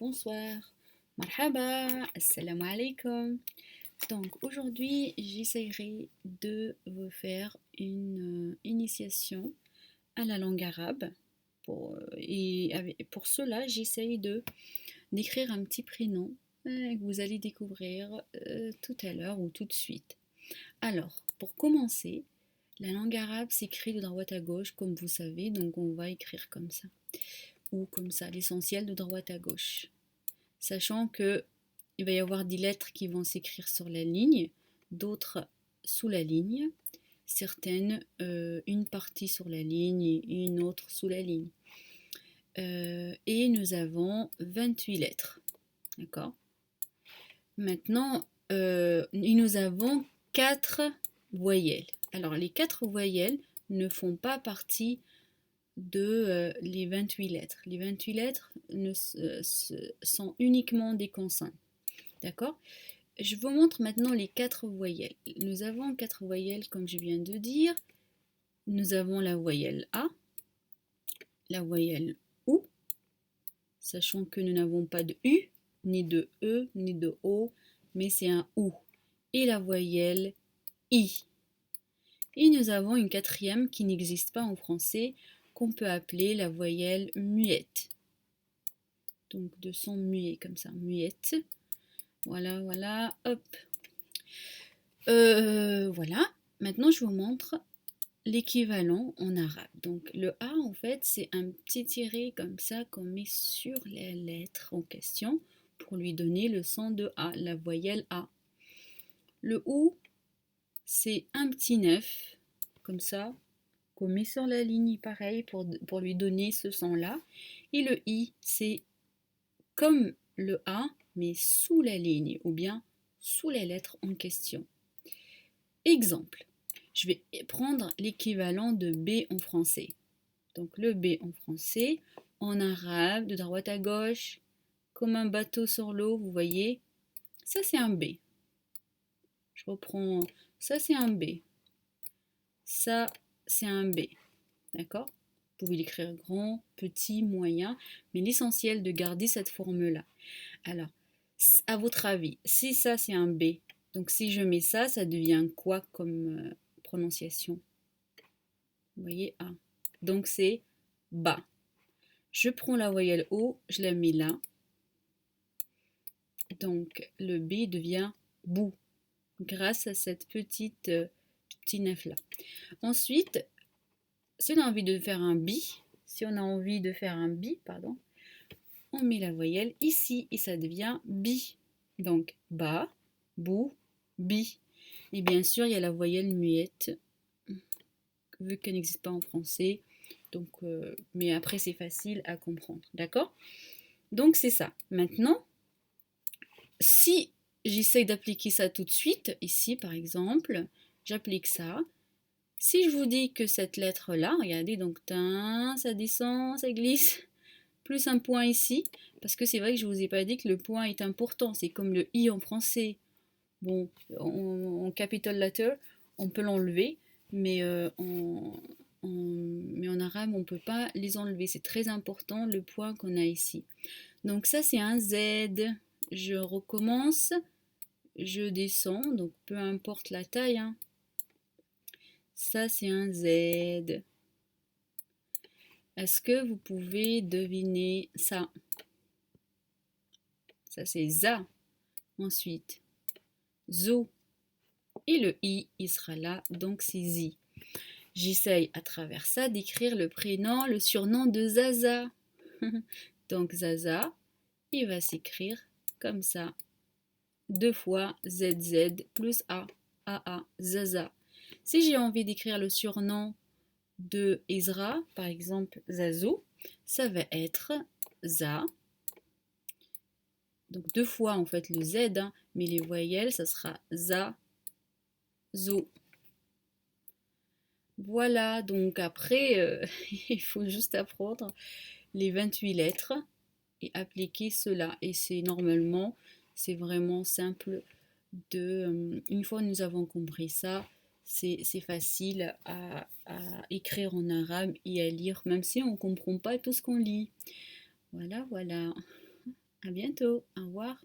Bonsoir, marhaba, assalamu alaikum. Donc aujourd'hui, j'essaierai de vous faire une initiation à la langue arabe. Pour cela, j'essaye d'écrire un petit prénom que vous allez découvrir tout à l'heure ou tout de suite. Alors, pour commencer, la langue arabe s'écrit de droite à gauche, comme vous savez, donc on va écrire comme ça, ou comme ça, l'essentiel de droite à gauche. Sachant que il va y avoir des lettres qui vont s'écrire sur la ligne, d'autres sous la ligne, certaines une partie sur la ligne et une autre sous la ligne. Et nous avons 28 lettres. D'accord. Maintenant, nous avons 4 voyelles. Alors, les 4 voyelles ne font pas partie de les 28 lettres. Les 28 lettres sont uniquement des consonnes. D'accord? Je vous montre maintenant les 4 voyelles. Nous avons 4 voyelles comme je viens de dire. Nous avons la voyelle A, la voyelle OU, sachant que nous n'avons pas de U, ni de E, ni de O, mais c'est un OU. Et la voyelle I. Et nous avons une quatrième qui n'existe pas en français, qu'on peut appeler la voyelle muette. Donc de son muet, comme ça, muette. Voilà, voilà, hop. Voilà. Maintenant, je vous montre l'équivalent en arabe. Donc le A, en fait, c'est un petit tiret comme ça qu'on met sur la lettre en question pour lui donner le son de A, la voyelle A. Le OU, c'est un petit neuf, comme ça, qu'on met sur la ligne, pareil, pour lui donner ce son-là. Et le I, c'est comme le A, mais sous la ligne, ou bien sous la lettre en question. Exemple, je vais prendre l'équivalent de B en français. Donc le B en français, en arabe, de droite à gauche, comme un bateau sur l'eau, vous voyez, ça c'est un B. Je reprends, ça c'est un B. Ça c'est un B. D'accord? Vous pouvez l'écrire grand, petit, moyen, mais l'essentiel de garder cette forme-là. Alors, à votre avis, si ça c'est un B, donc si je mets ça, ça devient quoi comme prononciation? Vous voyez, A. Donc c'est bas. Je prends la voyelle O, je la mets là. Donc le B devient bou, grâce à cette petit neuf là. Ensuite, si on a envie de faire un bi, pardon, on met la voyelle ici et ça devient bi. Donc bas, bou, bi. Et bien sûr, il y a la voyelle muette, vu qu'elle n'existe pas en français. Donc, mais après, c'est facile à comprendre. D'accord? Donc, c'est ça. Maintenant, si j'essaye d'appliquer ça tout de suite, ici par exemple, j'applique ça. Si je vous dis que cette lettre-là, regardez, donc ça descend, ça glisse, plus un point ici, parce que c'est vrai que je ne vous ai pas dit que le point est important, c'est comme le i en français. Bon, en capital letter, on peut l'enlever, mais mais en arabe, on ne peut pas les enlever. C'est très important le point qu'on a ici. Donc ça, c'est un Z. Je recommence, je descends, donc peu importe la taille. Hein. Ça, c'est un Z. Est-ce que vous pouvez deviner ça? Ça, c'est ZA. Ensuite, ZO. Et le I, il sera là, donc c'est ZI. J'essaye à travers ça d'écrire le prénom, le surnom de Zaza. Donc Zaza, il va s'écrire comme ça. 2 fois ZZ plus A. AA, Zaza. Si j'ai envie d'écrire le surnom de Ezra, par exemple Zazou, ça va être Za. Donc 2 fois en fait le Z, hein, mais les voyelles, ça sera Za, Zo. Voilà, donc après, il faut juste apprendre les 28 lettres et appliquer cela. Et c'est normalement, c'est vraiment simple une fois que nous avons compris ça, c'est facile à écrire en arabe et à lire, même si on ne comprend pas tout ce qu'on lit. Voilà, voilà. À bientôt. Au revoir.